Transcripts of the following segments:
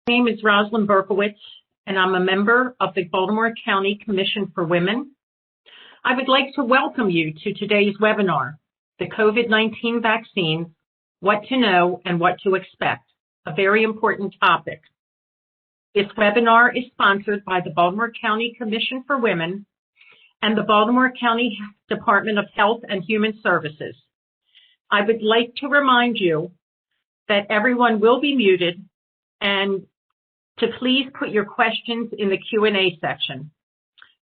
My name is Rosalind Berkowitz, and I'm a member of the Baltimore County Commission for Women. I would like to welcome you to today's webinar, the COVID-19 Vaccines, What to Know and What to Expect, a very important topic. This webinar is sponsored by the Baltimore County Commission for Women and the Baltimore County Department of Health and Human Services. I would like to remind you that everyone will be muted and to please put your questions in the Q&A section.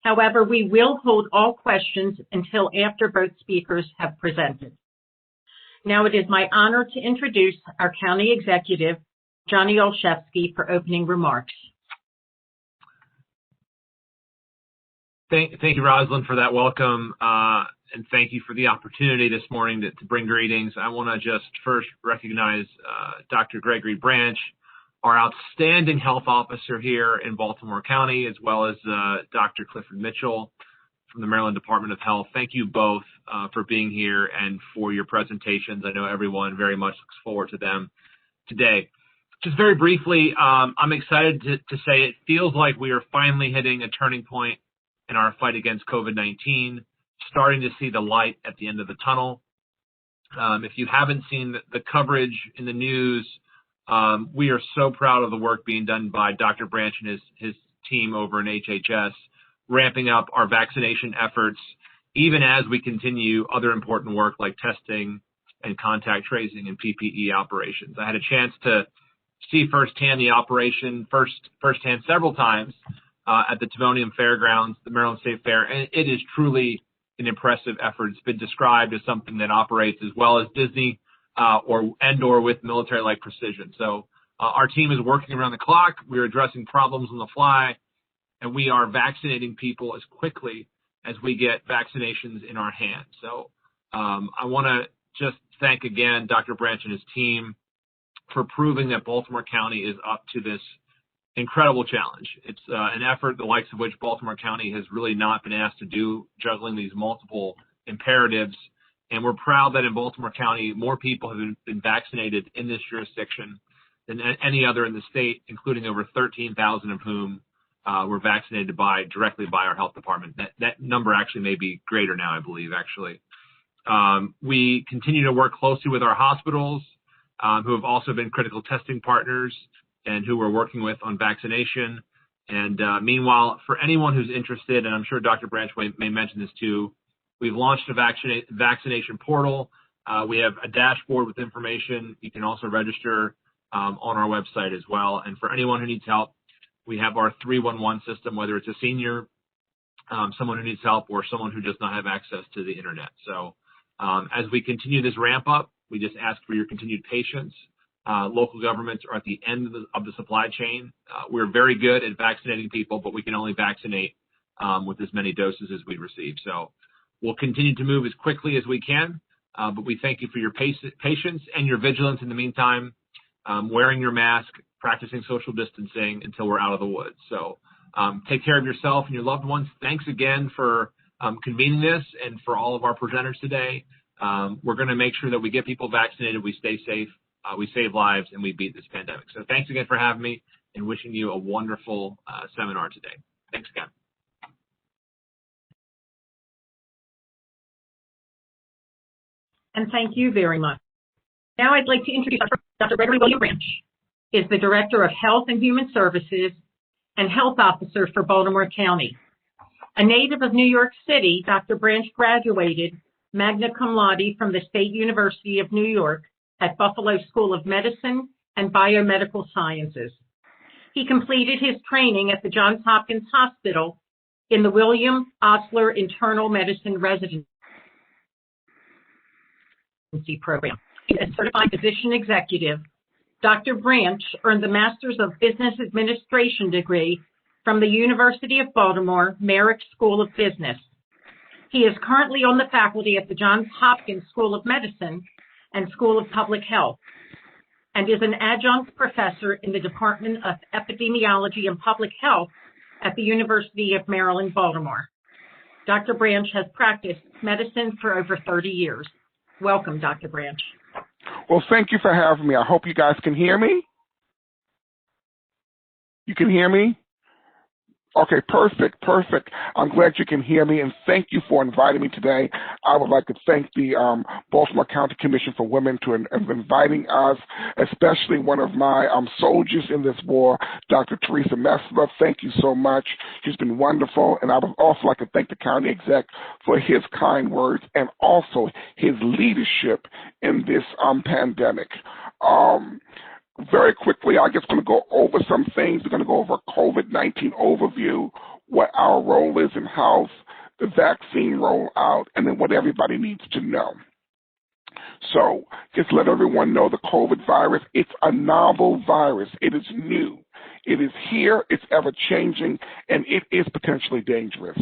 However, we will hold all questions until after both speakers have presented. Now it is my honor to introduce our County Executive, Johnny Olszewski, for opening remarks. Thank you, Rosalind, for that welcome, and thank you for the opportunity this morning to bring greetings. I want to just first recognize Dr. Gregory Branch, our outstanding health officer here in Baltimore County, as well as Dr. Clifford Mitchell from the Maryland Department of Health. Thank you both for being here and for your presentations. I know everyone very much looks forward to them today. Just very briefly, I'm excited to say it feels like we are finally hitting a turning point in our fight against COVID-19, starting to see the light at the end of the tunnel. If you haven't seen the coverage in the news, we are so proud of the work being done by Dr. Branch and his team over in HHS, ramping up our vaccination efforts, even as we continue other important work like testing and contact tracing and PPE operations. I had a chance to see firsthand the operation firsthand several times at the Devonian Fairgrounds, the Maryland State Fair, and it is truly an impressive effort. It's been described as something that operates as well as Disney or with military-like precision. So our team is working around the clock. We're addressing problems on the fly, and we are vaccinating people as quickly as we get vaccinations in our hands. So I want to just thank again Dr. Branch and his team for proving that Baltimore County is up to this incredible challenge. It's an effort the likes of which Baltimore County has really not been asked to do, juggling these multiple imperatives. And we're proud that in Baltimore County, more people have been vaccinated in this jurisdiction than any other in the state, including over 13,000 of whom were vaccinated directly by our health department. That number actually may be greater now, I believe, actually. We continue to work closely with our hospitals, who have also been critical testing partners and who we're working with on vaccination. And meanwhile, for anyone who's interested, and I'm sure Dr. Branch may mention this too, we've launched a vaccination portal. We have a dashboard with information. You can also register on our website as well. And for anyone who needs help, we have our 311 system, whether it's a senior, someone who needs help, or someone who does not have access to the internet. So as we continue this ramp up, we just ask for your continued patience. Local governments are at the end of the supply chain. We're very good at vaccinating people, but we can only vaccinate with as many doses as we receive. So we'll continue to move as quickly as we can, but we thank you for your patience and your vigilance in the meantime, wearing your mask, practicing social distancing until we're out of the woods. So take care of yourself and your loved ones. Thanks again for convening this and for all of our presenters today. We're going to make sure that we get people vaccinated, we stay safe, we save lives, and we beat this pandemic. So thanks again for having me and wishing you a wonderful seminar today. Thanks again. And thank you very much. Now I'd like to introduce Dr. Gregory William Branch, is the Director of Health and Human Services and Health Officer for Baltimore County. A native of New York City, Dr. Branch graduated magna cum laude from the State University of New York at Buffalo School of Medicine and Biomedical Sciences. He completed his training at the Johns Hopkins Hospital in the William Osler Internal Medicine Residency program. As a certified physician executive, Dr. Branch earned the Master's of Business Administration degree from the University of Baltimore Merrick School of Business. He is currently on the faculty at the Johns Hopkins School of Medicine and School of Public Health, and is an adjunct professor in the Department of Epidemiology and Public Health at the University of Maryland, Baltimore. Dr. Branch has practiced medicine for over 30 years. Welcome, Dr. Branch. Well, thank you for having me. I hope you guys can hear me. You can hear me? Okay, perfect. I'm glad you can hear me, and thank you for inviting me today. I would like to thank the Baltimore County Commission for Women for inviting us, especially one of my soldiers in this war, Dr. Teresa Messler. Thank you so much. She's been wonderful, and I would also like to thank the county exec for his kind words and also his leadership in this pandemic. Very quickly, I'm just going to go over some things. We're going to go over a COVID-19 overview, what our role is in health, the vaccine rollout, and then what everybody needs to know. So just let everyone know the COVID virus, it's a novel virus. It is new. It is here, it's ever-changing, and it is potentially dangerous.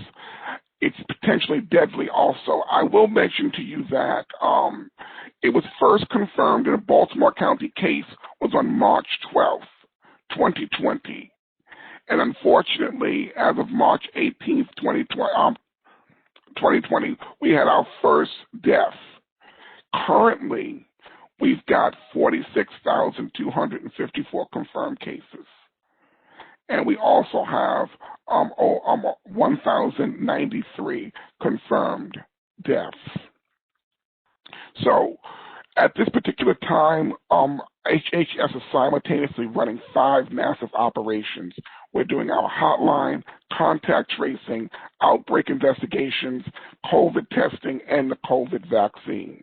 It's potentially deadly also. I will mention to you that it was first confirmed in a Baltimore County case was on March 12th, 2020. And unfortunately, as of March 18th, 2020, we had our first death. Currently, we've got 46,254 confirmed cases. And we also have 1,093 confirmed deaths. So at this particular time, HHS is simultaneously running 5 massive operations. We're doing our hotline, contact tracing, outbreak investigations, COVID testing, and the COVID vaccine.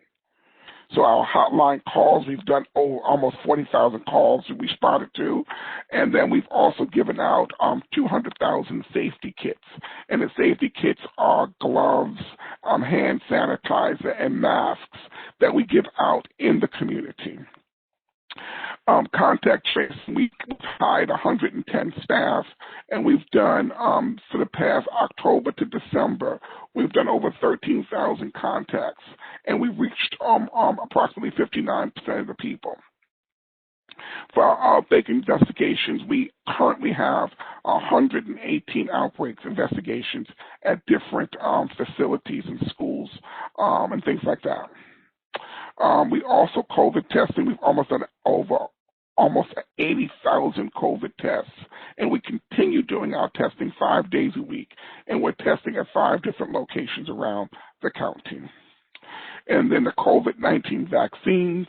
So our hotline calls, we've done almost 40,000 calls we responded to, and then we've also given out 200,000 safety kits. And the safety kits are gloves, hand sanitizer, and masks that we give out in the community. Contact tracing, we've hired 110 staff, and we've done, for the past October to December, we've done over 13,000 contacts, and we've reached approximately 59% of the people. For our outbreak investigations, we currently have 118 outbreaks investigations at different facilities and schools and things like that. We also COVID testing. We've almost done almost 80,000 COVID tests, and we continue doing our testing 5 days a week, and we're testing at 5 different locations around the county. And then the COVID-19 vaccines,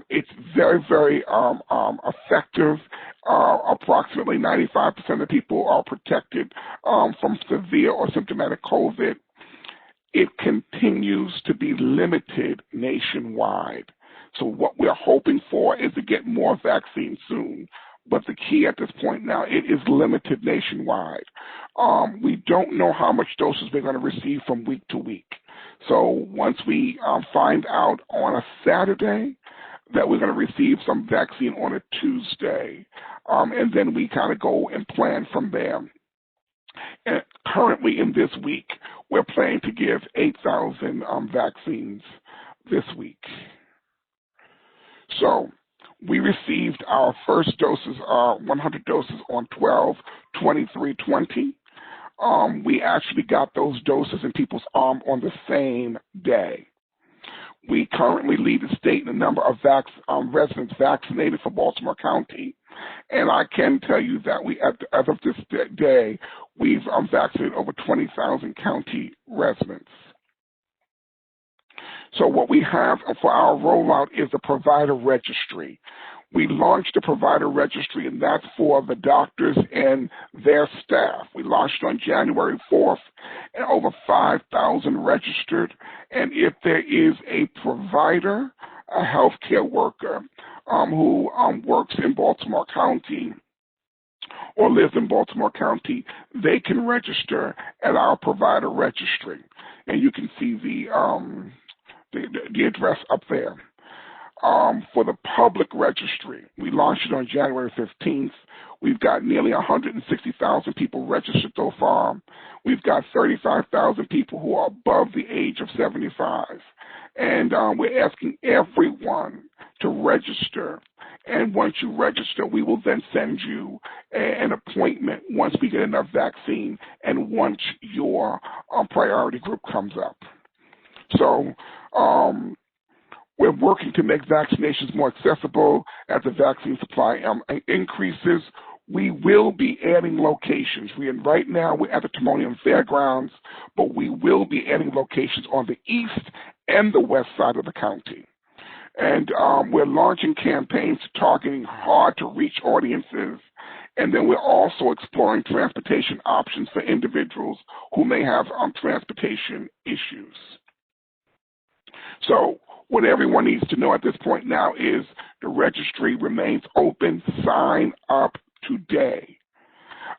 it's very, very effective. Approximately 95% of people are protected from severe or symptomatic COVID. It continues to be limited nationwide. So what we're hoping for is to get more vaccines soon. But the key at this point now, it is limited nationwide. We don't know how much doses we're going to receive from week to week. So once we find out on a Saturday that we're going to receive some vaccine on a Tuesday, and then we kind of go and plan from there. And currently in this week, we're planning to give 8,000 vaccines this week. So we received our first doses, 100 doses on 12/23/20. We actually got those doses in people's arms on the same day. We currently lead the state in the number of residents vaccinated for Baltimore County. And I can tell you that as of this day, we've vaccinated over 20,000 county residents. So what we have for our rollout is a provider registry. We launched a provider registry, and that's for the doctors and their staff. We launched on January 4th, and over 5,000 registered. And if there is a provider, a healthcare worker who works in Baltimore County or lives in Baltimore County, they can register at our provider registry. And you can see the address up there. For the public registry, we launched it on January 15th. We've got nearly 160,000 people registered so far. We've got 35,000 people who are above the age of 75. And we're asking everyone to register. And once you register, we will then send you an appointment once we get enough vaccine and once your priority group comes up. So we're working to make vaccinations more accessible as the vaccine supply increases. We will be adding locations. Right now we're at the Timonium Fairgrounds, but we will be adding locations on the east and the west side of the county. And we're launching campaigns targeting hard-to-reach audiences. And then we're also exploring transportation options for individuals who may have transportation issues. So what everyone needs to know at this point now is the registry remains open. Sign up today.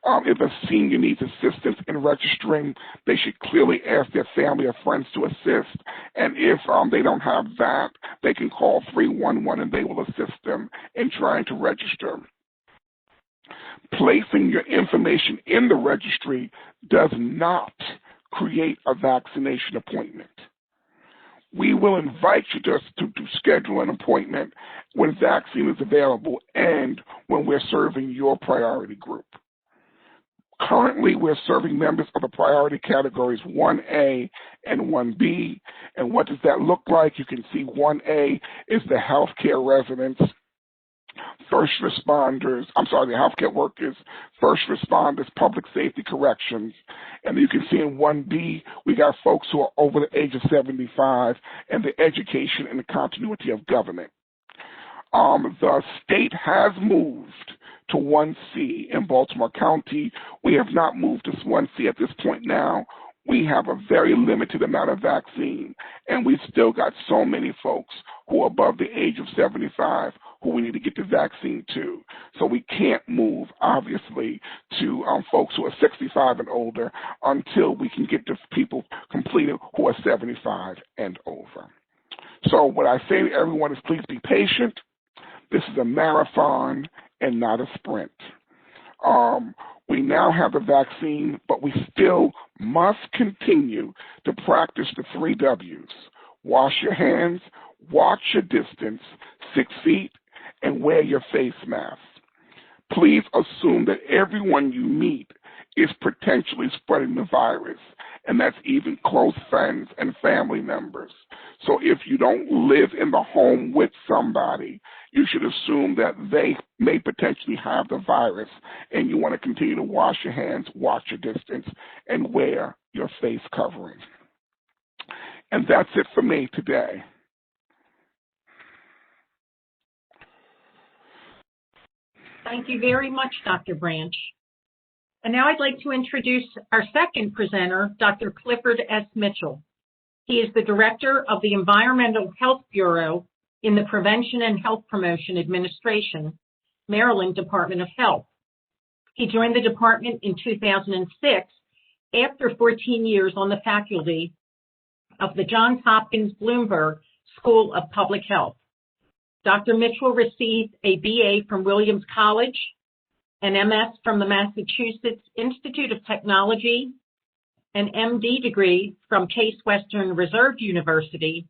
If a senior needs assistance in registering, they should clearly ask their family or friends to assist. And if they don't have that, they can call 311 and they will assist them in trying to register. Placing your information in the registry does not create a vaccination appointment. We will invite you to schedule an appointment when vaccine is available and when we're serving your priority group. Currently, we're serving members of the priority categories 1A and 1B. And what does that look like? You can see 1A is the healthcare residents, the healthcare workers, first responders, public safety, corrections. And you can see in 1B, we got folks who are over the age of 75 and the education and the continuity of government. The state has moved to 1C in Baltimore County. We have not moved to 1C at this point now. We have a very limited amount of vaccine, and we've still got so many folks who are above the age of 75 who we need to get the vaccine to. So we can't move, obviously, to folks who are 65 and older until we can get to people completed who are 75 and over. So what I say to everyone is please be patient. This is a marathon and not a sprint. We now have the vaccine, but we still must continue to practice the 3 W's. Wash your hands, watch your distance, 6 feet, and wear your face mask. Please assume that everyone you meet is potentially spreading the virus, and that's even close friends and family members. So if you don't live in the home with somebody, you should assume that they may potentially have the virus, and you want to continue to wash your hands, watch your distance, and wear your face covering. And that's it for me today. Thank you very much, Dr. Branch. And now I'd like to introduce our second presenter, Dr. Clifford S. Mitchell. He is the Director of the Environmental Health Bureau in the Prevention and Health Promotion Administration, Maryland Department of Health. He joined the department in 2006 after 14 years on the faculty of the Johns Hopkins Bloomberg School of Public Health. Dr. Mitchell received a BA from Williams College, an MS from the Massachusetts Institute of Technology, an MD degree from Case Western Reserve University,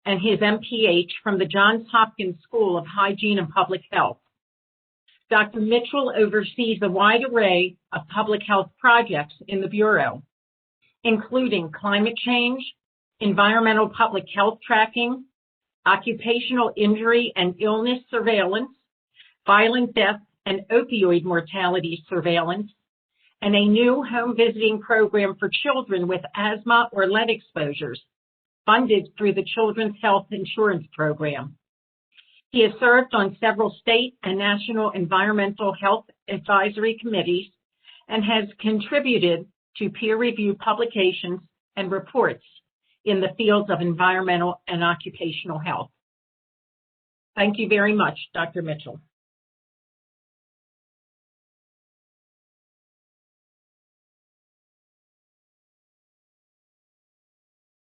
and his MPH from the Johns Hopkins School of Hygiene and Public Health. Dr. Mitchell oversees a wide array of public health projects in the Bureau, including climate change, environmental public health tracking, occupational injury and illness surveillance, violent death and opioid mortality surveillance, and a new home visiting program for children with asthma or lead exposures, funded through the Children's Health Insurance Program. He has served on several state and national environmental health advisory committees and has contributed to peer-reviewed publications and reports in the fields of environmental and occupational health. Thank you very much, Dr. Mitchell.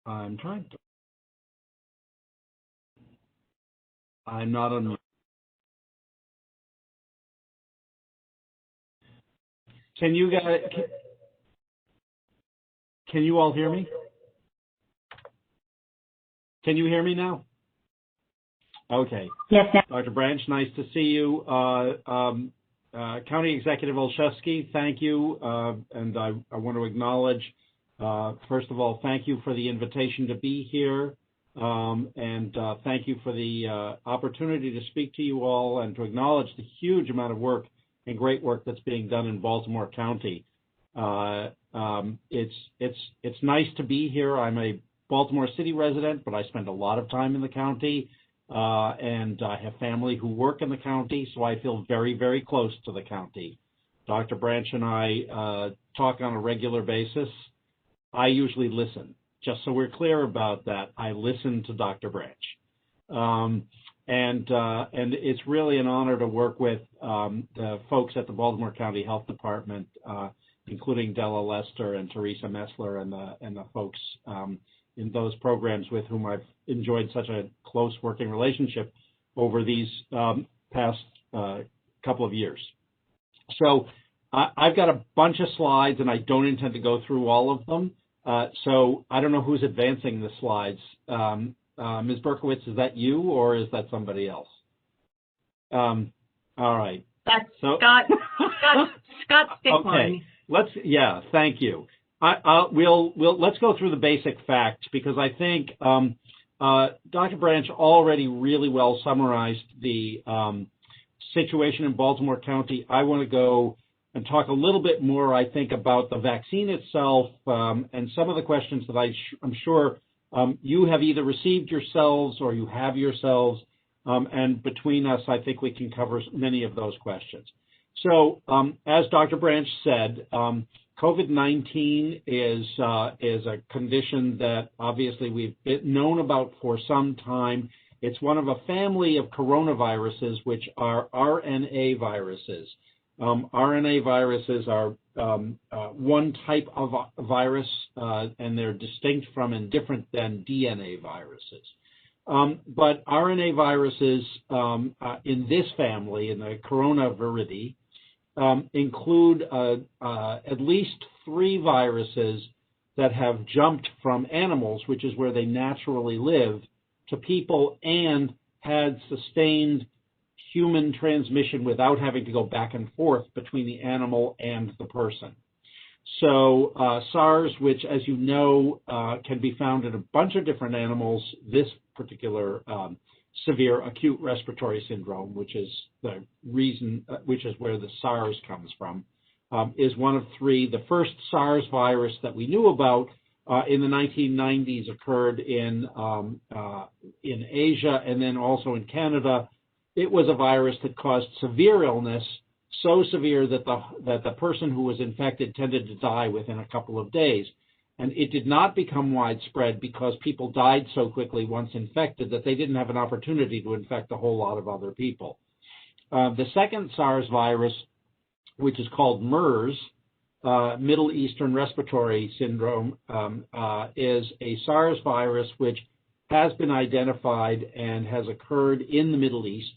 I'm not on. Can you guys? Can you all hear me? Can you hear me now? Okay. Yes, ma'am. Dr. Branch, nice to see you. County Executive Olszewski, thank you. And I want to acknowledge, first of all, thank you for the invitation to be here. And thank you for the opportunity to speak to you all and to acknowledge the huge amount of work and great work that's being done in Baltimore County. It's nice to be here. I'm a Baltimore City resident, but I spend a lot of time in the county, and I have family who work in the county, so I feel very, very close to the county. Dr. Branch and I talk on a regular basis. I usually listen. Just so we're clear about that, I listen to Dr. Branch. And it's really an honor to work with the folks at the Baltimore County Health Department, including Della Lester and Teresa Messler and the folks in those programs with whom I've enjoyed such a close working relationship over these past couple of years. So I've got a bunch of slides, and I don't intend to go through all of them. So I don't know who's advancing the slides. Ms. Berkowitz, is that you or is that somebody else? All right. That's Scott Stickline. Okay. Thank you. Let's go through the basic facts, because I think Dr. Branch already really well summarized the situation in Baltimore County. I want to go and talk a little bit more, I think, about the vaccine itself and some of the questions that I'm sure you have either received yourselves or you have yourselves, and between us, I think we can cover many of those questions. So, as Dr. Branch said, COVID-19 is a condition that obviously we've known about for some time. It's one of a family of coronaviruses, which are RNA viruses. RNA viruses are one type of virus, and they're distinct from and different than DNA viruses. But RNA viruses in this family, in the Coronaviridae, include at least 3 viruses that have jumped from animals, which is where they naturally live, to people and had sustained human transmission without having to go back and forth between the animal and the person. So SARS, which, as you know, can be found in a bunch of different animals, this particular severe acute respiratory syndrome, which is the reason, which is where the SARS comes from, is one of 3. The first SARS virus that we knew about in the 1990s occurred in Asia and then also in Canada. It was a virus that caused severe illness, so severe that the person who was infected tended to die within a couple of days. And it did not become widespread because people died so quickly once infected that they didn't have an opportunity to infect a whole lot of other people. The second SARS virus, which is called MERS, Middle Eastern Respiratory Syndrome, is a SARS virus which has been identified and has occurred in the Middle East.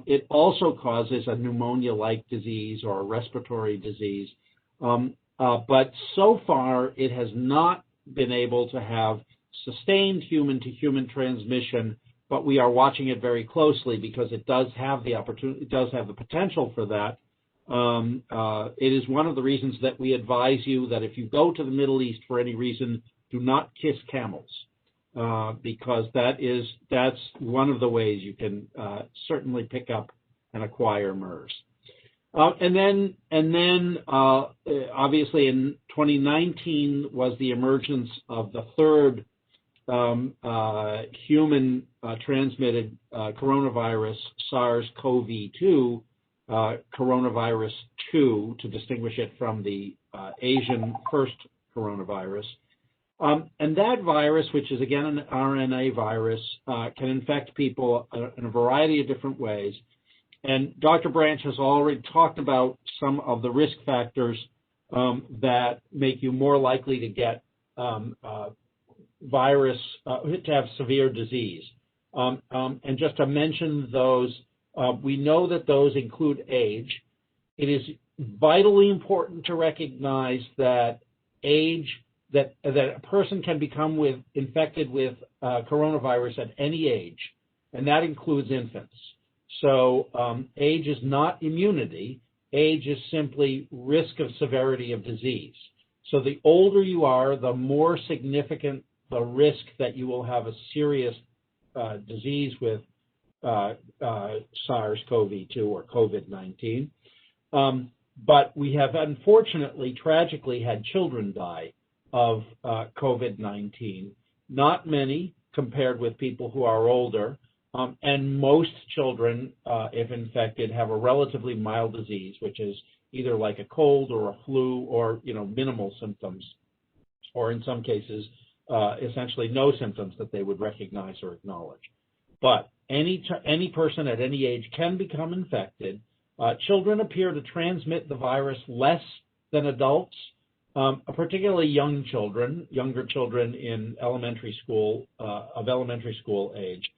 It also causes a pneumonia-like disease or a respiratory disease. But so far, it has not been able to have sustained human-to-human transmission, but we are watching it very closely because it does have the opportunity, it does have the potential for that. It is one of the reasons that we advise you that if you go to the Middle East for any reason, do not kiss camels, because that's one of the ways you can certainly pick up and acquire MERS. And then obviously in 2019 was the emergence of the third human transmitted coronavirus, SARS-CoV-2, coronavirus 2, to distinguish it from the Asian first coronavirus. And that virus, which is again an RNA virus, can infect people in a variety of different ways. And Dr. Branch has already talked about some of the risk factors that make you more likely to get virus, to have severe disease. And just to mention those, we know that those include age. It is vitally important to recognize that age, that a person can become infected with coronavirus at any age, and that includes infants. So age is not immunity. Age is simply risk of severity of disease. So the older you are, the more significant the risk that you will have a serious disease with SARS-CoV-2 or COVID-19. But we have unfortunately, tragically, had children die of COVID-19. Not many compared with people who are older. And most children, if infected, have a relatively mild disease, which is either like a cold or a flu or, minimal symptoms, or in some cases, essentially no symptoms that they would recognize or acknowledge. But any person at any age can become infected. Children appear to transmit the virus less than adults, particularly younger children in elementary school, of elementary school age.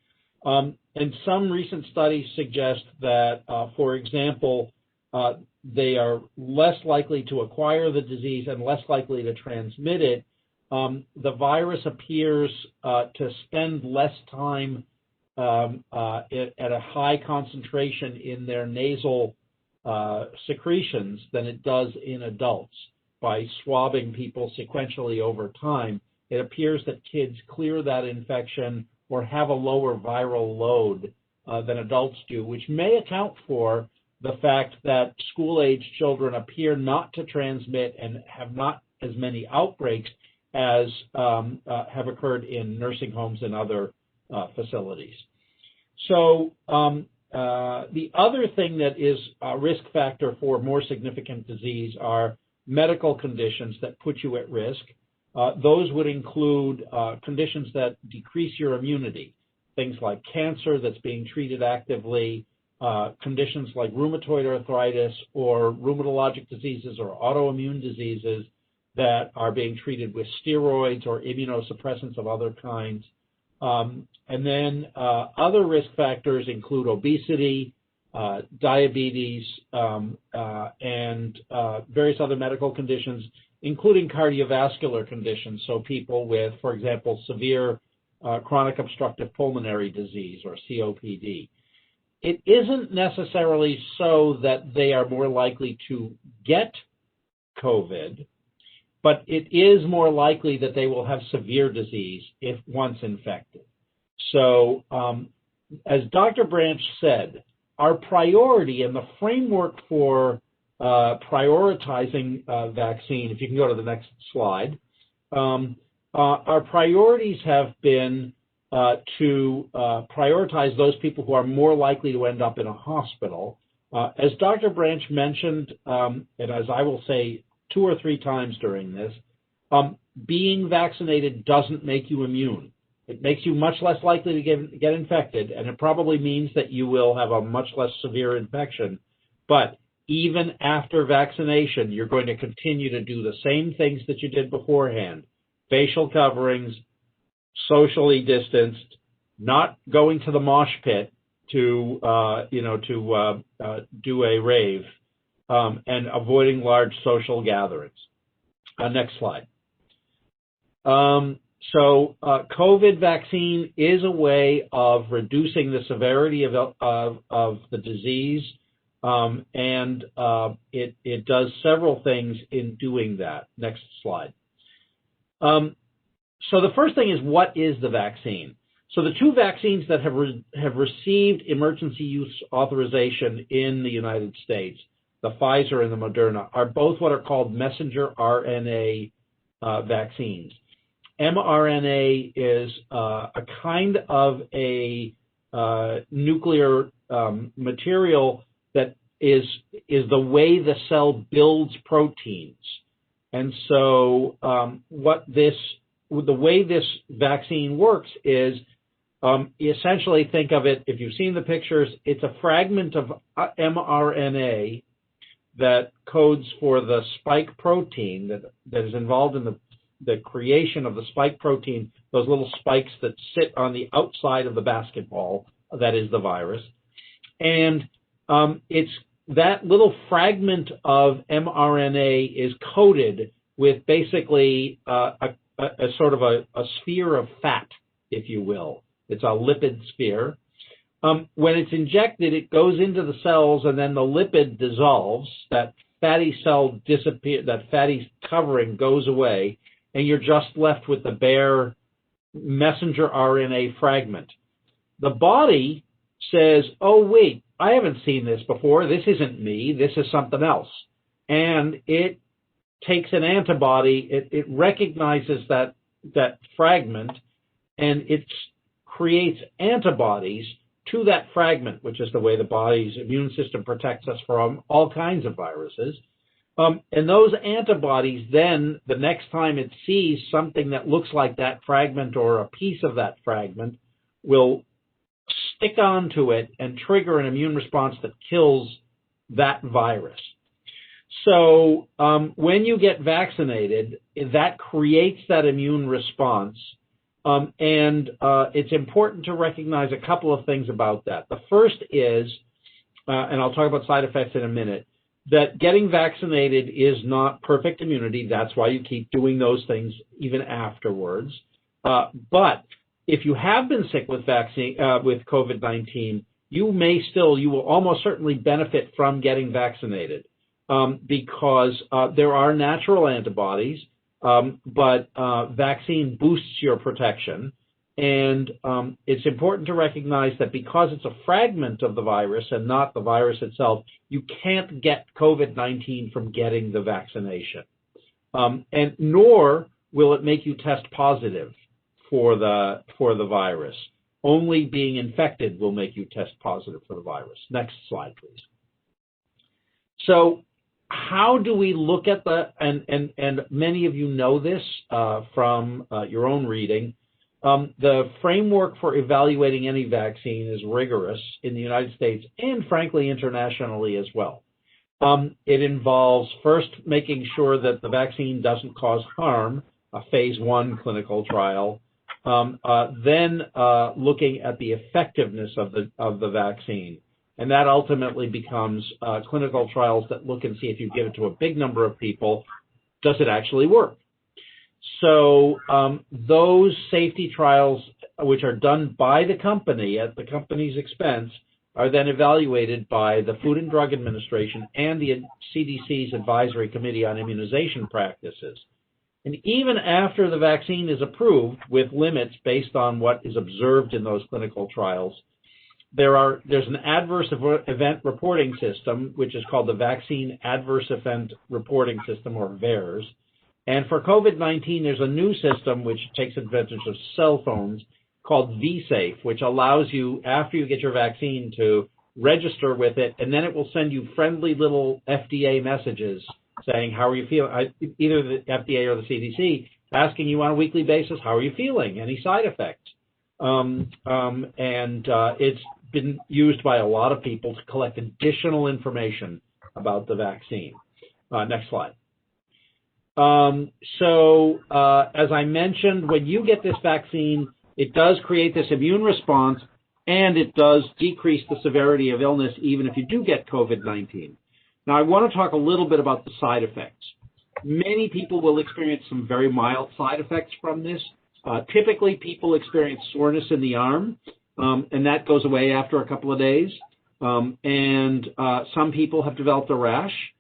And some recent studies suggest that, for example, they are less likely to acquire the disease and less likely to transmit it. The virus appears to spend less time at a high concentration in their nasal secretions than it does in adults. By swabbing people sequentially over time, it appears that kids clear that infection or have a lower viral load than adults do, which may account for the fact that school-age children appear not to transmit and have not as many outbreaks as have occurred in nursing homes and other facilities. So the other thing that is a risk factor for more significant disease are medical conditions that put you at risk. Those would include conditions that decrease your immunity, things like cancer that's being treated actively, conditions like rheumatoid arthritis or rheumatologic diseases or autoimmune diseases that are being treated with steroids or immunosuppressants of other kinds. And then other risk factors include obesity, diabetes, and various other medical conditions, including cardiovascular conditions. So people with, for example, severe chronic obstructive pulmonary disease or COPD. It isn't necessarily so that they are more likely to get COVID, but it is more likely that they will have severe disease if once infected. So as Dr. Branch said, our priority and the framework for prioritizing vaccine, if you can go to the next slide, our priorities have been to prioritize those people who are more likely to end up in a hospital. As Dr. Branch mentioned, and as I will say 2 or 3 times during this, being vaccinated doesn't make you immune. It makes you much less likely to get infected, and it probably means that you will have a much less severe infection. But even after vaccination, you're going to continue to do the same things that you did beforehand: facial coverings, socially distanced, not going to the mosh pit to do a rave, and avoiding large social gatherings. Next slide. So COVID vaccine is a way of reducing the severity of the disease, and it does several things in doing that. Next slide. So the first thing is, what is the vaccine? So the 2 vaccines that have received emergency use authorization in the United States, the Pfizer and the Moderna, are both what are called messenger RNA vaccines. mRNA is a kind of a nuclear material that is the way the cell builds proteins. And so the way this vaccine works is, essentially think of it, if you've seen the pictures, it's a fragment of mRNA that codes for the spike protein that is involved in the creation of the spike protein, those little spikes that sit on the outside of the basketball, that is the virus. And it's that little fragment of mRNA is coated with basically a sort of a sphere of fat, if you will. It's a lipid sphere. When it's injected, it goes into the cells, and then the lipid dissolves. That fatty cell disappears. That fatty covering goes away, and you're just left with the bare messenger RNA fragment. The body says, oh, wait, I haven't seen this before. This isn't me. This is something else. And it takes an antibody. It recognizes that fragment, and it creates antibodies to that fragment, which is the way the body's immune system protects us from all kinds of viruses. And those antibodies then, the next time it sees something that looks like that fragment or a piece of that fragment, will stick onto it and trigger an immune response that kills that virus. So when you get vaccinated, that creates that immune response. And it's important to recognize a couple of things about that. The first is, and I'll talk about side effects in a minute, that getting vaccinated is not perfect immunity. That's why you keep doing those things even afterwards. But if you have been sick with with COVID-19, you will almost certainly benefit from getting vaccinated because there are natural antibodies, but vaccine boosts your protection. And it's important to recognize that because it's a fragment of the virus and not the virus itself, you can't get COVID-19 from getting the vaccination. And nor will it make you test positive for the virus. Only being infected will make you test positive for the virus. Next slide, please. So how do we look at and many of you know this from your own reading, the framework for evaluating any vaccine is rigorous in the United States and, frankly, internationally as well. It involves first making sure that the vaccine doesn't cause harm, a phase 1 clinical trial, then looking at the effectiveness of the vaccine. And that ultimately becomes clinical trials that look and see if you give it to a big number of people, does it actually work? So those safety trials, which are done by the company at the company's expense, are then evaluated by the Food and Drug Administration and the CDC's Advisory Committee on Immunization Practices. And even after the vaccine is approved with limits based on what is observed in those clinical trials, there's an adverse event reporting system, which is called the Vaccine Adverse Event Reporting System, or VAERS. And for COVID-19, there's a new system which takes advantage of cell phones called vSafe, which allows you, after you get your vaccine, to register with it, and then it will send you friendly little FDA messages saying, how are you feeling? Either the FDA or the CDC asking you on a weekly basis, how are you feeling? Any side effects? It's been used by a lot of people to collect additional information about the vaccine. Next slide. As I mentioned, when you get this vaccine, it does create this immune response, and it does decrease the severity of illness even if you do get COVID-19. Now, I want to talk a little bit about the side effects. Many people will experience some very mild side effects from this. Typically, people experience soreness in the arm, and that goes away after a couple of days. Some people have developed a rash.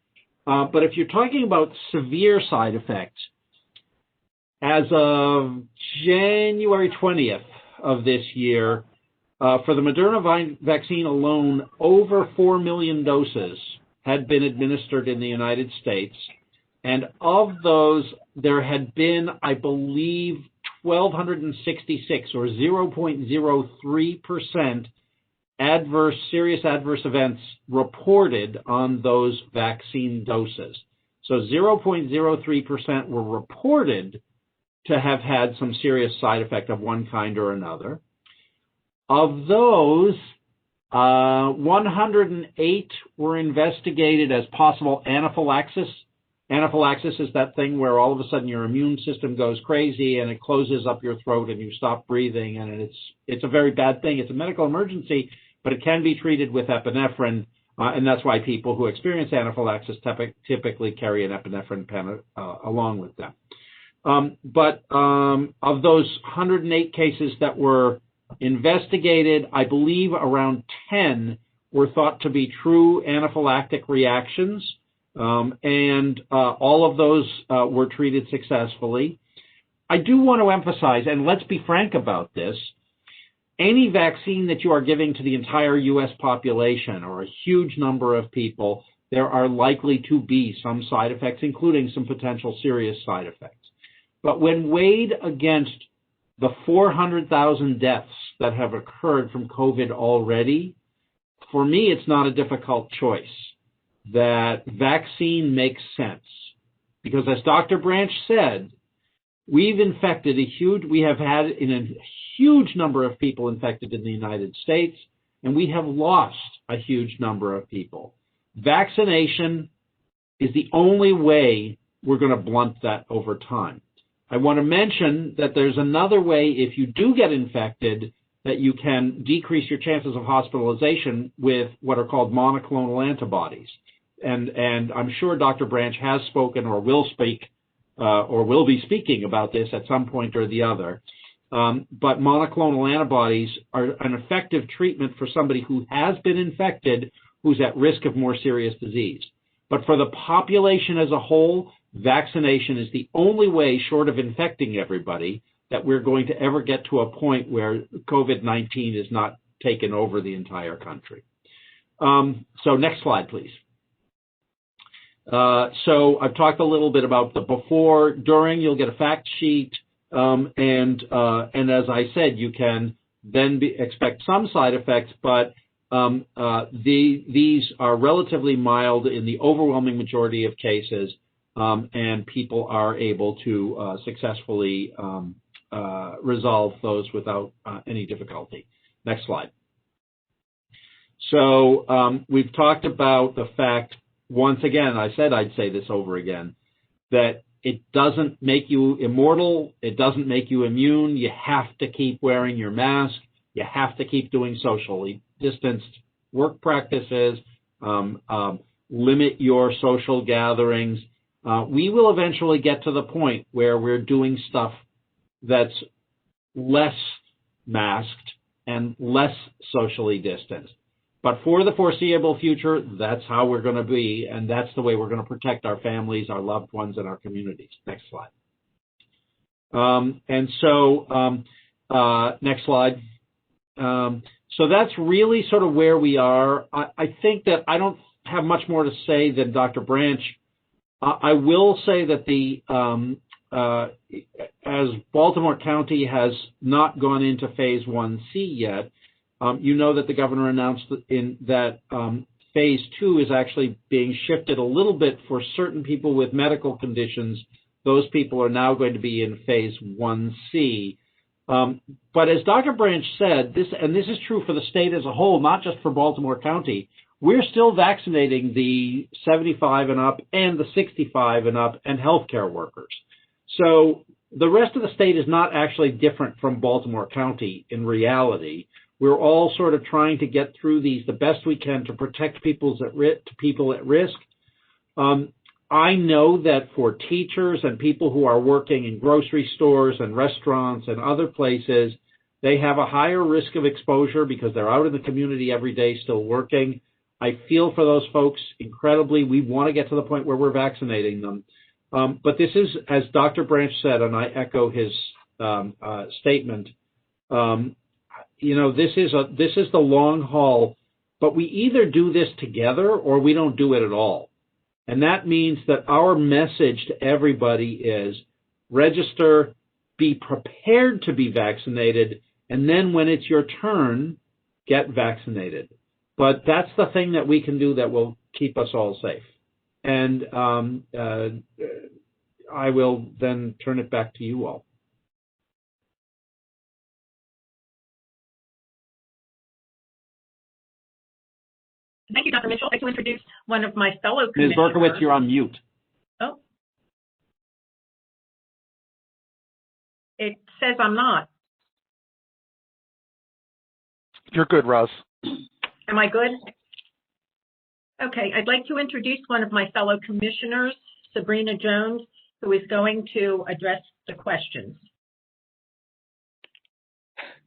But if you're talking about severe side effects, as of January 20th of this year, for the Moderna vaccine alone, over 4 million doses had been administered in the United States. And of those, there had been, I believe, 1,266, or 0.03%, serious adverse events reported on those vaccine doses. So 0.03% were reported to have had some serious side effect of one kind or another. Of those, 108 were investigated as possible anaphylaxis. Anaphylaxis is that thing where all of a sudden your immune system goes crazy and it closes up your throat and you stop breathing, and it's a very bad thing. It's a medical emergency, but it can be treated with epinephrine, and that's why people who experience anaphylaxis typically carry an epinephrine pen along with them. But of those 108 cases that were investigated, I believe around 10 were thought to be true anaphylactic reactions, and all of those were treated successfully. I do want to emphasize, and let's be frank about this, any vaccine that you are giving to the entire U.S. population or a huge number of people, there are likely to be some side effects, including some potential serious side effects. But when weighed against the 400,000 deaths that have occurred from COVID already, for me, it's not a difficult choice that vaccine makes sense. Because as Dr. Branch said, we have had a huge number of people infected in the United States, and we have lost a huge number of people. Vaccination is the only way we're going to blunt that over time. I want to mention that there's another way, if you do get infected, that you can decrease your chances of hospitalization with what are called monoclonal antibodies. And I'm sure Dr. Branch has spoken or will speak or will be speaking about this at some point or the other. But monoclonal antibodies are an effective treatment for somebody who has been infected, who's at risk of more serious disease. But for the population as a whole, vaccination is the only way, short of infecting everybody, that we're going to ever get to a point where COVID-19 is not taken over the entire country. So next slide, please. So I've talked a little bit about the before, during. You'll get a fact sheet, and as I said, you can then expect some side effects, but these are relatively mild in the overwhelming majority of cases, and people are able to successfully resolve those without any difficulty. Next slide. So we've talked about the fact, once again, I said I'd say this over again, that it doesn't make you immortal. It doesn't make you immune. You have to keep wearing your mask. You have to keep doing socially distanced work practices. Limit your social gatherings. We will eventually get to the point where we're doing stuff that's less masked and less socially distanced. But for the foreseeable future, that's how we're going to be, and that's the way we're going to protect our families, our loved ones, and our communities. Next slide. Next slide. So that's really sort of where we are. I think that I don't have much more to say than Dr. Branch. I will say that as Baltimore County has not gone into phase 1C yet, you know that the governor announced that phase 2 is actually being shifted a little bit for certain people with medical conditions. Those people are now going to be in phase 1C. But as Dr. Branch said, this is true for the state as a whole, not just for Baltimore County, we're still vaccinating the 75 and up and the 65 and up and healthcare workers. So the rest of the state is not actually different from Baltimore County in reality. We're all sort of trying to get through these the best we can to protect people at risk. I know that for teachers and people who are working in grocery stores and restaurants and other places, they have a higher risk of exposure because they're out in the community every day still working. I feel for those folks incredibly. We want to get to the point where we're vaccinating them. But this is, as Dr. Branch said, and I echo his statement, this is the long haul, but we either do this together or we don't do it at all. And that means that our message to everybody is register, be prepared to be vaccinated, and then when it's your turn, get vaccinated. But that's the thing that we can do that will keep us all safe. And I will then turn it back to you all. Thank you, Dr. Mitchell. I'd like to introduce one of my fellow commissioners. Ms. Berkowitz, you're on mute. Oh. It says I'm not. You're good, Roz. Am I good? Okay, I'd like to introduce one of my fellow commissioners, Sabrina Jones, who is going to address the questions.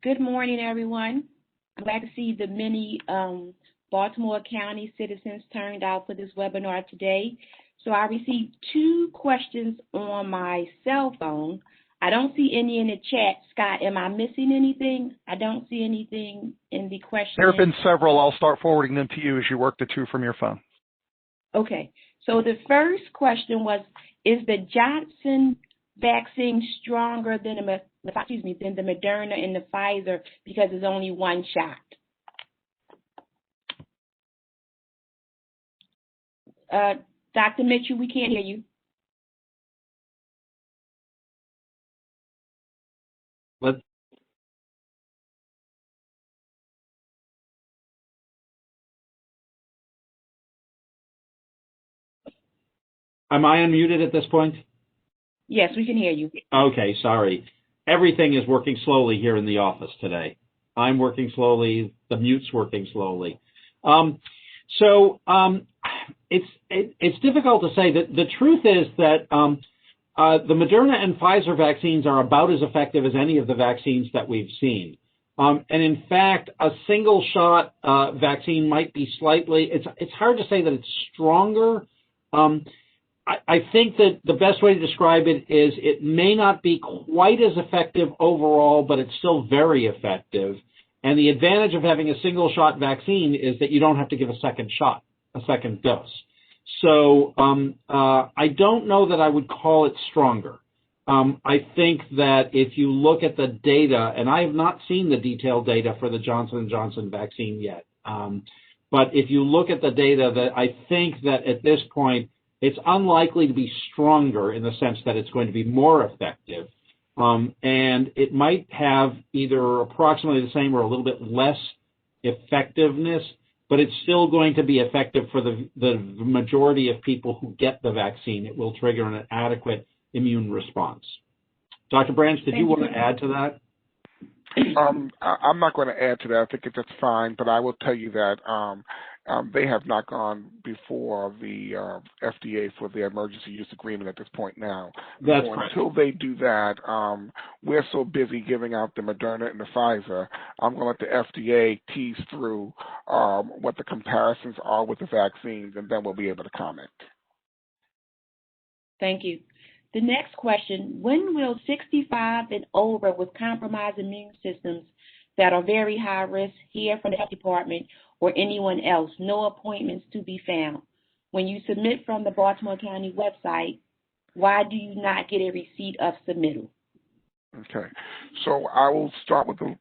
Good morning, everyone. I'm glad to see the many Baltimore County citizens turned out for this webinar today. So I received 2 questions on my cell phone. I don't see any in the chat. Scott, am I missing anything? I don't see anything in the question. There have been several. I'll start forwarding them to you as you work the two from your phone. Okay. So the first question was, is the Johnson vaccine stronger than the Moderna and the Pfizer because it's only one shot? Dr. Mitchell, we can't hear you. Am I unmuted at this point? Yes, we can hear you. Okay, sorry. Everything is working slowly here in the office today. I'm working slowly. The mute's working slowly. It's difficult to say. That the truth is that the Moderna and Pfizer vaccines are about as effective as any of the vaccines that we've seen. And in fact, a single shot vaccine might be slightly. It's hard to say that it's stronger. I think that the best way to describe it is it may not be quite as effective overall, but it's still very effective. And the advantage of having a single shot vaccine is that you don't have to give a second shot, a second dose. So I don't know that I would call it stronger. I think that if you look at the data, and I have not seen the detailed data for the Johnson & Johnson vaccine yet, but if you look at the data, that I think that at this point, it's unlikely to be stronger in the sense that it's going to be more effective. And it might have either approximately the same or a little bit less effectiveness, but it's still going to be effective for the majority of people who get the vaccine. It will trigger an adequate immune response. Dr. Branch, did you want to add to that? I'm not going to add to that. I think that's fine, but I will tell you that they have not gone before the FDA for the emergency use agreement at this point now. That's so correct. Until they do that, we're so busy giving out the Moderna and the Pfizer, I'm going to let the FDA tease through what the comparisons are with the vaccines, and then we'll be able to comment. Thank you. The next question, when will 65 and over with compromised immune systems that are very high risk hear from the health department or anyone else? No appointments to be found. When you submit from the Baltimore County website, why do you not get a receipt of submittal? Okay, so I will start with the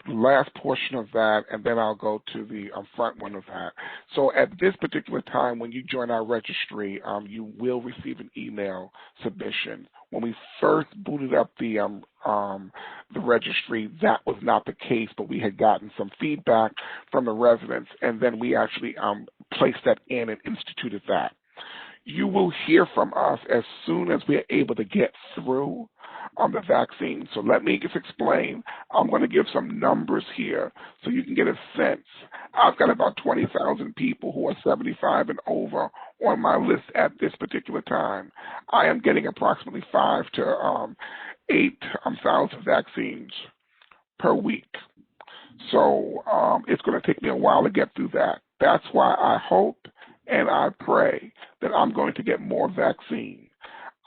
last portion of that, and then I'll go to the front one of that. So at this particular time, when you join our registry, you will receive an email submission. When we first booted up the registry, that was not the case, but we had gotten some feedback from the residents, and then we actually placed that in and instituted that. You will hear from us as soon as we are able to get through on the vaccine. So let me just explain. I'm going to give some numbers here so you can get a sense. I've got about 20,000 people who are 75 and over on my list at this particular time. I am getting approximately 5,000 to 8,000 vaccines per week. So it's going to take me a while to get through that. That's why I hope and I pray that I'm going to get more vaccine.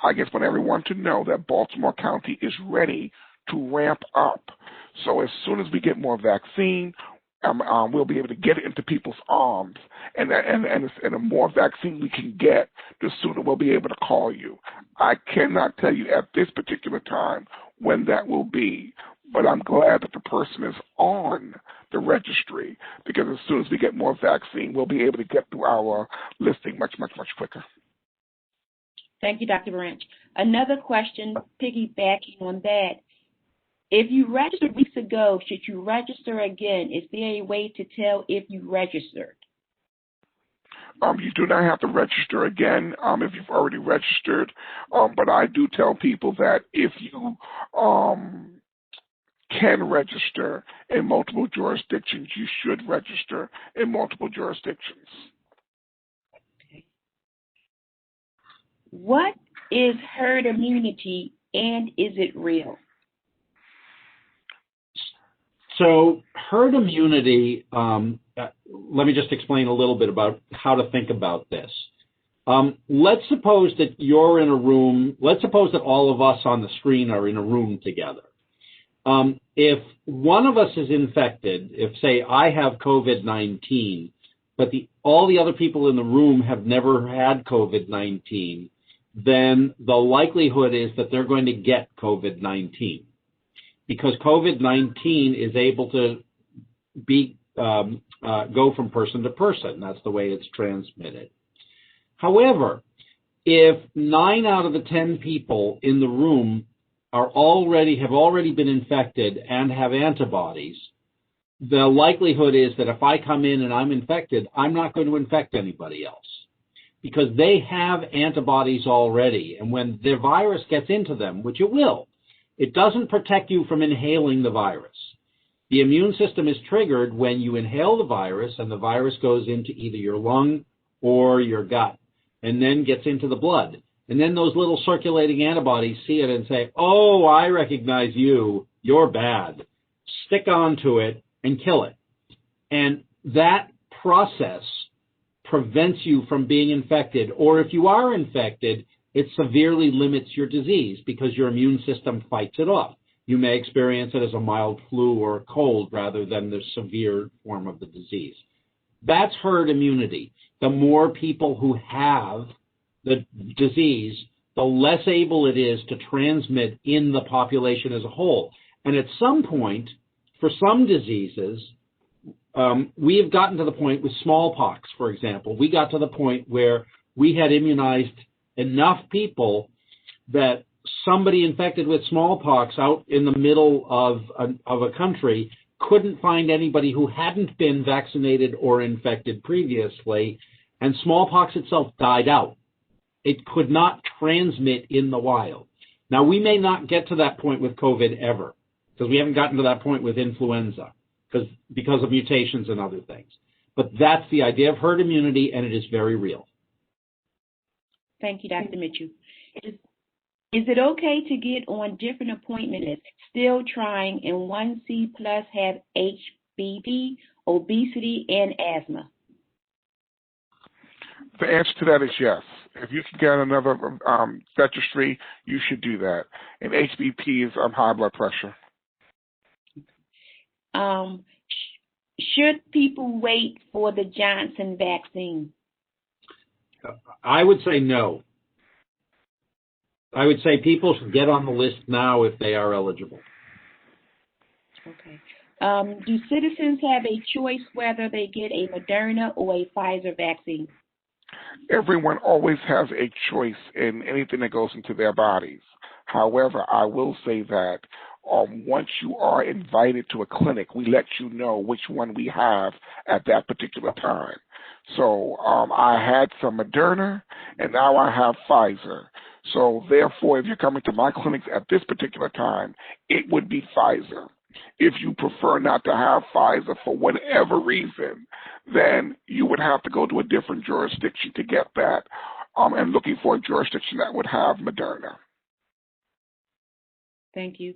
I just want everyone to know that Baltimore County is ready to ramp up. So as soon as we get more vaccine, we'll be able to get it into people's arms. And the more vaccine we can get, the sooner we'll be able to call you. I cannot tell you at this particular time when that will be, but I'm glad that the person is on the registry, because as soon as we get more vaccine, we'll be able to get through our listing much, much, much quicker. Thank you, Dr. Branch. Another question piggybacking on that. If you registered weeks ago, should you register again? Is there a way to tell if you registered? You do not have to register again if you've already registered, but I do tell people that if you can register in multiple jurisdictions, you should register in multiple jurisdictions. Okay. What is herd immunity and is it real? So herd immunity, let me just explain a little bit about how to think about this. Let's suppose that you're in a room. Let's suppose that all of us on the screen are in a room together. If one of us is infected, if, say, I have COVID-19, but all the other people in the room have never had COVID-19, then the likelihood is that they're going to get COVID-19, because COVID-19 is able to go from person to person. That's the way it's transmitted. However, if 9 out of the 10 people in the room have already been infected and have antibodies, the likelihood is that if I come in and I'm infected, I'm not going to infect anybody else, because they have antibodies already. And when the virus gets into them, which it will, it doesn't protect you from inhaling the virus. The immune system is triggered when you inhale the virus, and the virus goes into either your lung or your gut and then gets into the blood. And then those little circulating antibodies see it and say, oh, I recognize you, you're bad. Stick on to it and kill it. And that process prevents you from being infected. Or if you are infected, it severely limits your disease because your immune system fights it off. You may experience it as a mild flu or a cold rather than the severe form of the disease. That's herd immunity. The more people who have the disease, the less able it is to transmit in the population as a whole. And at some point, for some diseases, we have gotten to the point with smallpox, for example. We got to the point where we had immunized enough people that somebody infected with smallpox out in the middle of a country couldn't find anybody who hadn't been vaccinated or infected previously, and smallpox itself died out. It could not transmit in the wild. Now, we may not get to that point with COVID ever, because we haven't gotten to that point with influenza because of mutations and other things. But that's the idea of herd immunity, and it is very real. Thank you, Dr. Mitchell. Is it okay to get on different appointment lists, still trying, and 1C+ have HBV, obesity, and asthma? The answer to that is yes. If you can get another registry, you should do that. And HBP is high blood pressure. Should people wait for the Johnson vaccine? I would say no. I would say people should get on the list now if they are eligible. Okay. Do citizens have a choice whether they get a Moderna or a Pfizer vaccine? Everyone always has a choice in anything that goes into their bodies. However, I will say that once you are invited to a clinic, we let you know which one we have at that particular time. So I had some Moderna, and now I have Pfizer. So therefore, if you're coming to my clinics at this particular time, it would be Pfizer. If you prefer not to have Pfizer for whatever reason, then you would have to go to a different jurisdiction to get that, and looking for a jurisdiction that would have Moderna. Thank you.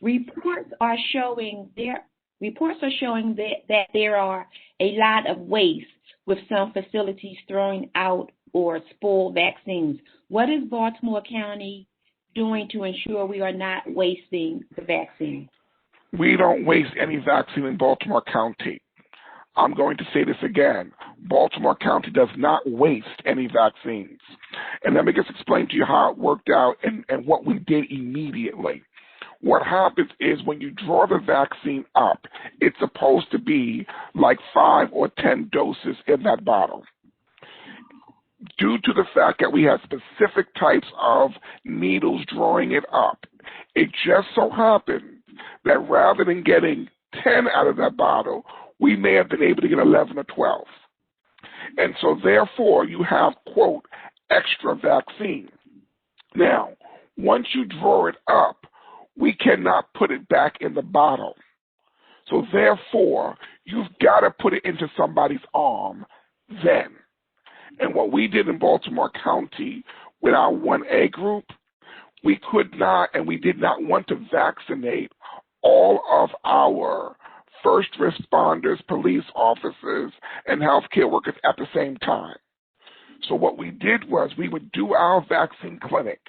Reports are showing that there are a lot of waste, with some facilities throwing out or spoiled vaccines. What is Baltimore County doing to ensure we are not wasting the vaccine? We don't waste any vaccine in Baltimore County. I'm going to say this again. Baltimore County does not waste any vaccines. And let me just explain to you how it worked out and what we did immediately. What happens is when you draw the vaccine up, it's supposed to be like 5 or 10 doses in that bottle. Due to the fact that we have specific types of needles drawing it up, it just so happened that rather than getting 10 out of that bottle, we may have been able to get 11 or 12. And so therefore you have, quote, extra vaccine. Now, once you draw it up, we cannot put it back in the bottle. So therefore, you've got to put it into somebody's arm then. And what we did in Baltimore County with our 1A group, we could not and we did not want to vaccinate all of our first responders, police officers, and healthcare workers at the same time. So what we did was we would do our vaccine clinic,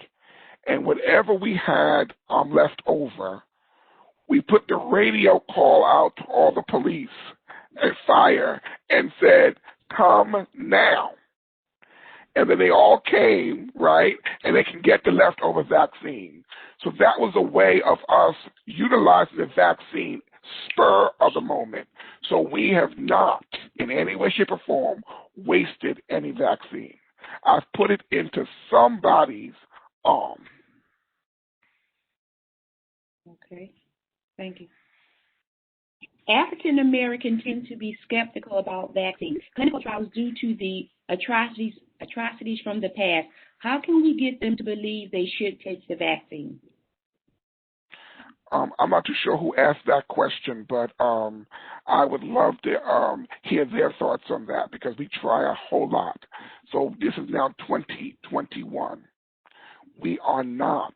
and whatever we had left over, we put the radio call out to all the police and fire and said, "Come now." And then they all came, right, and they can get the leftover vaccine. So that was a way of us utilizing the vaccine spur of the moment. So we have not, in any way, shape, or form, wasted any vaccine. I've put it into somebody's arm. Okay, thank you. African Americans tend to be skeptical about vaccines. Clinical trials due to the atrocities from the past. How can we get them to believe they should take the vaccine? I'm not too sure who asked that question, but I would love to hear their thoughts on that, because we try a whole lot. So this is now 2021. We are not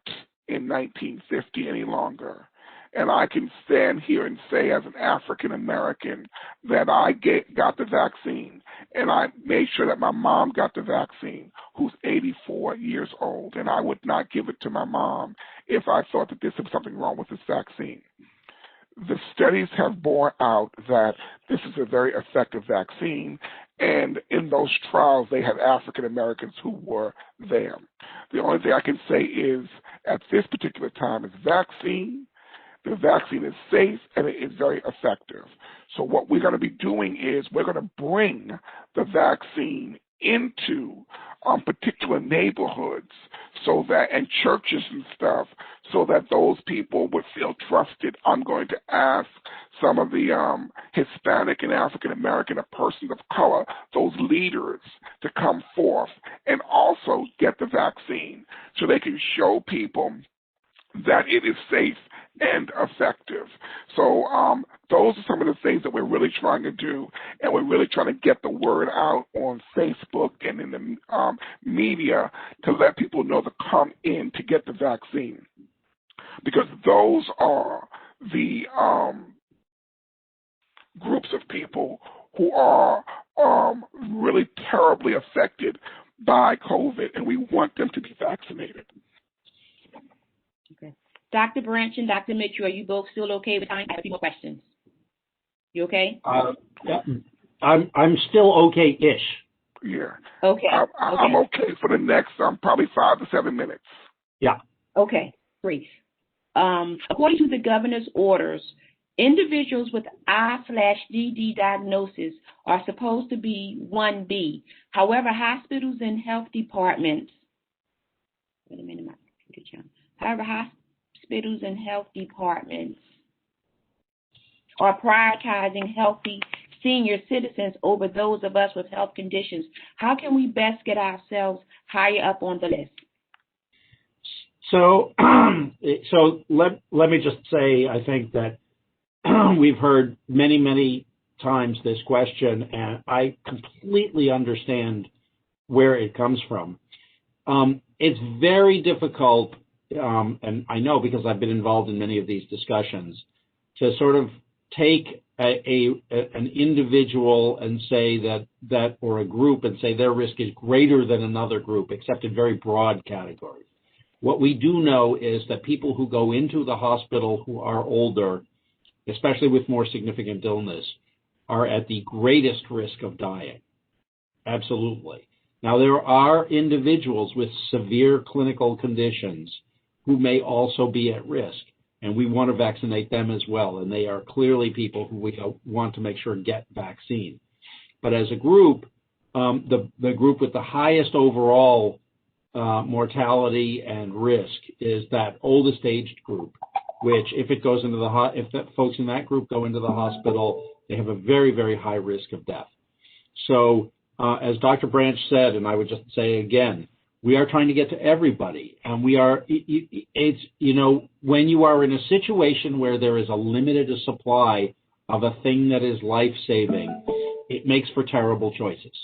in 1950 any longer. And I can stand here and say, as an African American, that I got the vaccine, and I made sure that my mom got the vaccine, who's 84 years old, and I would not give it to my mom if I thought that there was something wrong with this vaccine. The studies have borne out that this is a very effective vaccine, and in those trials, they had African Americans who were there. The only thing I can say is, at this particular time, the vaccine is safe and it is very effective. So what we're going to be doing is we're going to bring the vaccine into particular neighborhoods and churches and stuff, so that those people would feel trusted. I'm going to ask some of the Hispanic and African American and persons of color, those leaders, to come forth and also get the vaccine so they can show people that it is safe and effective. So those are some of the things that we're really trying to do, and we're really trying to get the word out on Facebook and in the media to let people know to come in to get the vaccine, because those are the groups of people who are really terribly affected by COVID, and we want them to be vaccinated. Okay. Dr. Branch and Dr. Mitchell, are you both still okay with time? I have a few more questions. You okay? Yeah. I'm still okay-ish. Yeah. Okay. I'm okay for the next probably 5 to 7 minutes. Yeah. Okay, great. According to the governor's orders, individuals with I/DD diagnosis are supposed to be 1B. However, hospitals and health departments, hospitals and health departments are prioritizing healthy senior citizens over those of us with health conditions. How can we best get ourselves higher up on the list? So let me just say, I think that we've heard many times this question, and I completely understand where it comes from. It's very difficult, and I know because I've been involved in many of these discussions, to sort of take an individual and say that or a group and say their risk is greater than another group, except in very broad categories. What we do know is that people who go into the hospital who are older, especially with more significant illness, are at the greatest risk of dying. Absolutely. Now, there are individuals with severe clinical conditions who may also be at risk, and we want to vaccinate them as well, and they are clearly people who we want to make sure get vaccine. But as a group, the group with the highest overall mortality and risk is that oldest aged group, which if it goes into if the folks in that group go into the hospital, they have a very, very high risk of death. So as Dr. Branch said, and I would just say again, we are trying to get to everybody, and it's, when you are in a situation where there is a limited supply of a thing that is life-saving, it makes for terrible choices.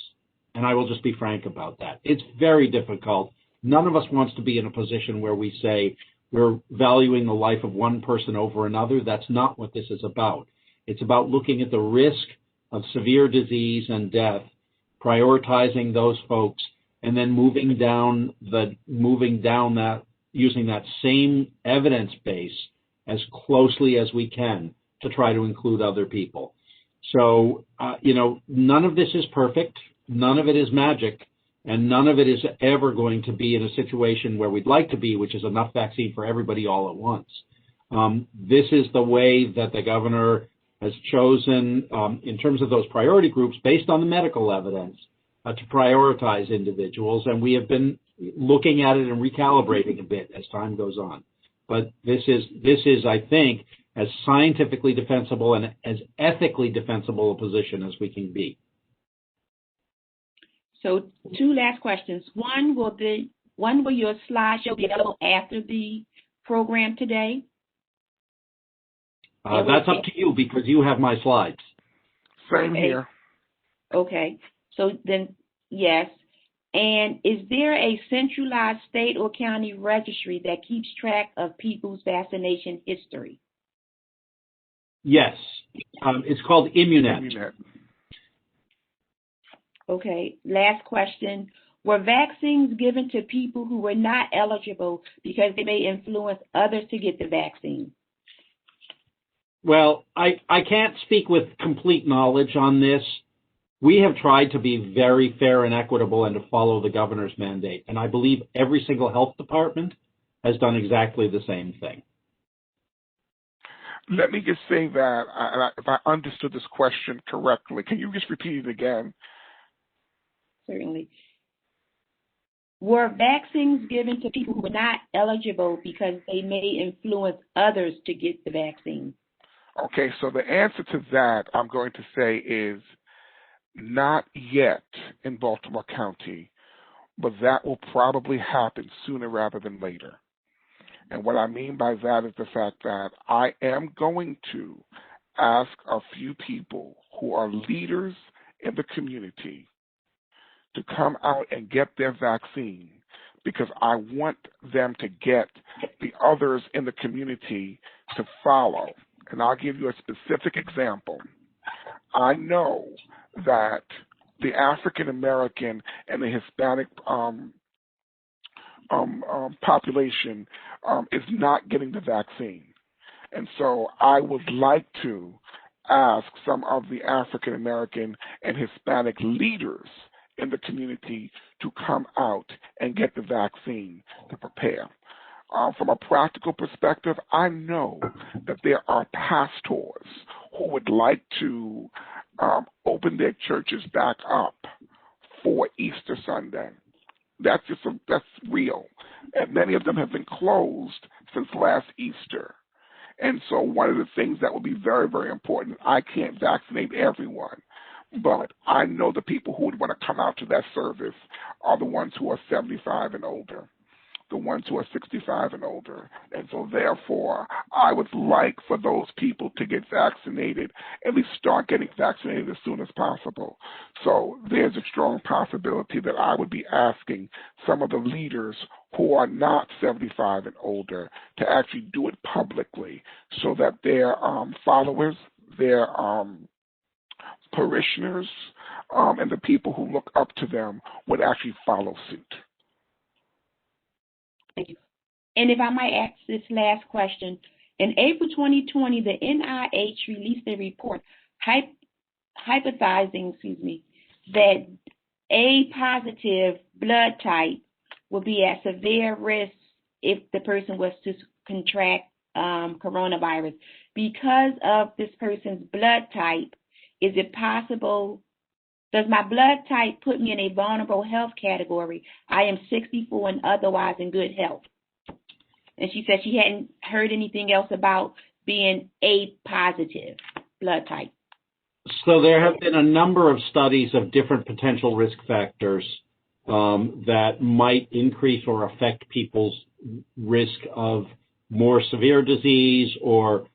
And I will just be frank about that. It's very difficult. None of us wants to be in a position where we say we're valuing the life of one person over another. That's not what this is about. It's about looking at the risk of severe disease and death, prioritizing those folks and then moving down that, using that same evidence base as closely as we can to try to include other people. So, none of this is perfect, none of it is magic, and none of it is ever going to be in a situation where we'd like to be, which is enough vaccine for everybody all at once. This is the way that the governor has chosen, in terms of those priority groups, based on the medical evidence, to prioritize individuals, and we have been looking at it and recalibrating a bit as time goes on. But this is, I think, as scientifically defensible and as ethically defensible a position as we can be. So 2 last questions. One, will your slideshow be available after the program today? That's up to you because you have my slides. Same here. Okay. So then, yes. And is there a centralized state or county registry that keeps track of people's vaccination history? Yes. It's called Immunet. Okay. Last question. Were vaccines given to people who were not eligible because they may influence others to get the vaccine? Well, I can't speak with complete knowledge on this. We have tried to be very fair and equitable and to follow the governor's mandate. And I believe every single health department has done exactly the same thing. Let me just say that, if I understood this question correctly, can you just repeat it again? Certainly. Were vaccines given to people who were not eligible because they may influence others to get the vaccine? Okay, so the answer to that, I'm going to say, is not yet in Baltimore County, but that will probably happen sooner rather than later. And what I mean by that is the fact that I am going to ask a few people who are leaders in the community to come out and get their vaccine, because I want them to get the others in the community to follow. And I'll give you a specific example. I know that the African American and the Hispanic population is not getting the vaccine. And so I would like to ask some of the African American and Hispanic leaders in the community to come out and get the vaccine to prepare. From a practical perspective, I know that there are pastors who would like to open their churches back up for Easter Sunday. That's real. And many of them have been closed since last Easter. And so one of the things that will be very, very important, I can't vaccinate everyone, but I know the people who would want to come out to that service are the ones who are 75 and older, the ones who are 65 and older. And so therefore, I would like for those people to get vaccinated, at least start getting vaccinated as soon as possible. So there's a strong possibility that I would be asking some of the leaders who are not 75 and older to actually do it publicly so that their followers, their parishioners, and the people who look up to them would actually follow suit. Thank you. And if I might ask this last question, in April 2020, the NIH released a report hypothesizing, that A positive blood type would be at severe risk if the person was to contract coronavirus. Because of this person's blood type, is it possible? Does my blood type put me in a vulnerable health category? I am 64 and otherwise in good health. And she said she hadn't heard anything else about being A positive blood type. So there have been a number of studies of different potential risk factors that might increase or affect people's risk of more severe disease or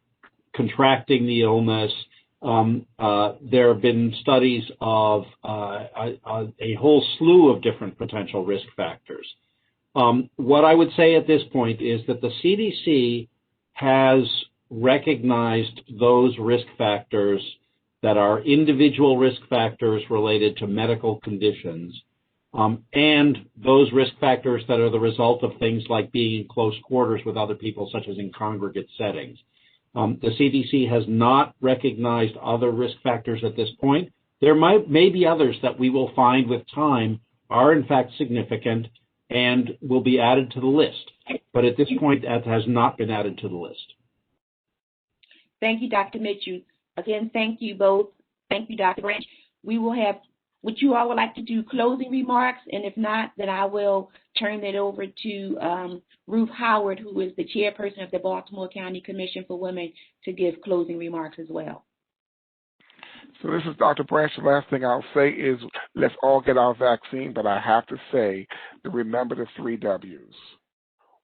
contracting the illness. There have been studies of a whole slew of different potential risk factors. What I would say at this point is that the CDC has recognized those risk factors that are individual risk factors related to medical conditions and those risk factors that are the result of things like being in close quarters with other people, such as in congregate settings. The CDC has not recognized other risk factors at this point. There may be others that we will find with time are in fact significant and will be added to the list. But at this point, that has not been added to the list. Thank you, Dr. Mitchell. Again, thank you both. Thank you, Dr. Branch. We will have, would you all would like to do closing remarks? And if not, then I will turn it over to Ruth Howard, who is the chairperson of the Baltimore County Commission for Women, to give closing remarks as well. So this is Dr. Branch. The last thing I'll say is let's all get our vaccine, but I have to say to remember the 3 W's.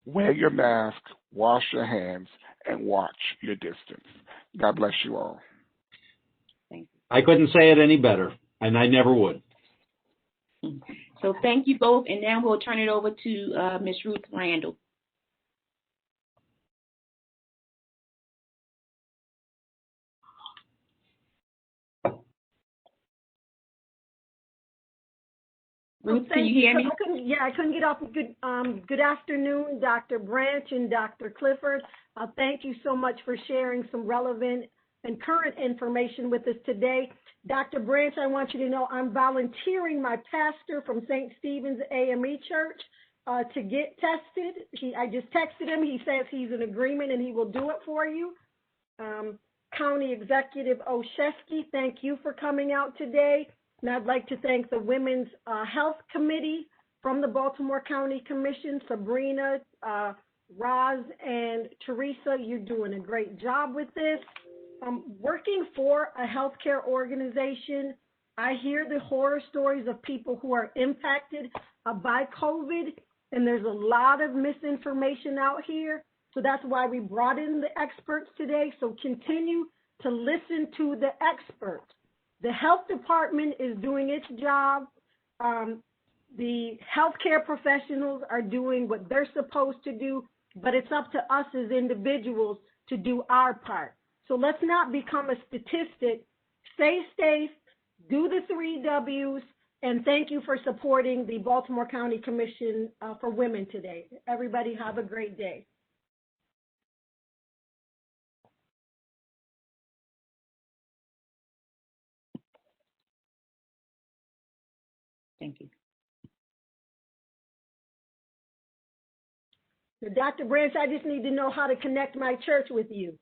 Wear your mask, wash your hands, and watch your distance. God bless you all. Thank you. I couldn't say it any better, and I never would. So thank you both, and now we'll turn it over to Ms. Ruth Randall. Ruth, can you hear me? I couldn't get off. Good afternoon, Dr. Branch and Dr. Clifford. Thank you so much for sharing some relevant and current information with us today. Dr. Branch, I want you to know I'm volunteering my pastor from St. Stephen's AME Church to get tested. I just texted him. He says he's in agreement and he will do it for you. County Executive Olszewski, thank you for coming out today. And I'd like to thank the Women's Health Committee from the Baltimore County Commission, Sabrina, Roz, and Teresa. You're doing a great job with this. Working for a healthcare organization, I hear the horror stories of people who are impacted by COVID, and there's a lot of misinformation out here. So that's why we brought in the experts today. So continue to listen to the experts. The health department is doing its job. The healthcare professionals are doing what they're supposed to do, but it's up to us as individuals to do our part. So let's not become a statistic. Stay safe, do the 3 W's, and thank you for supporting the Baltimore County Commission for Women today. Everybody have a great day. Thank you. Dr. Branch, I just need to know how to connect my church with you.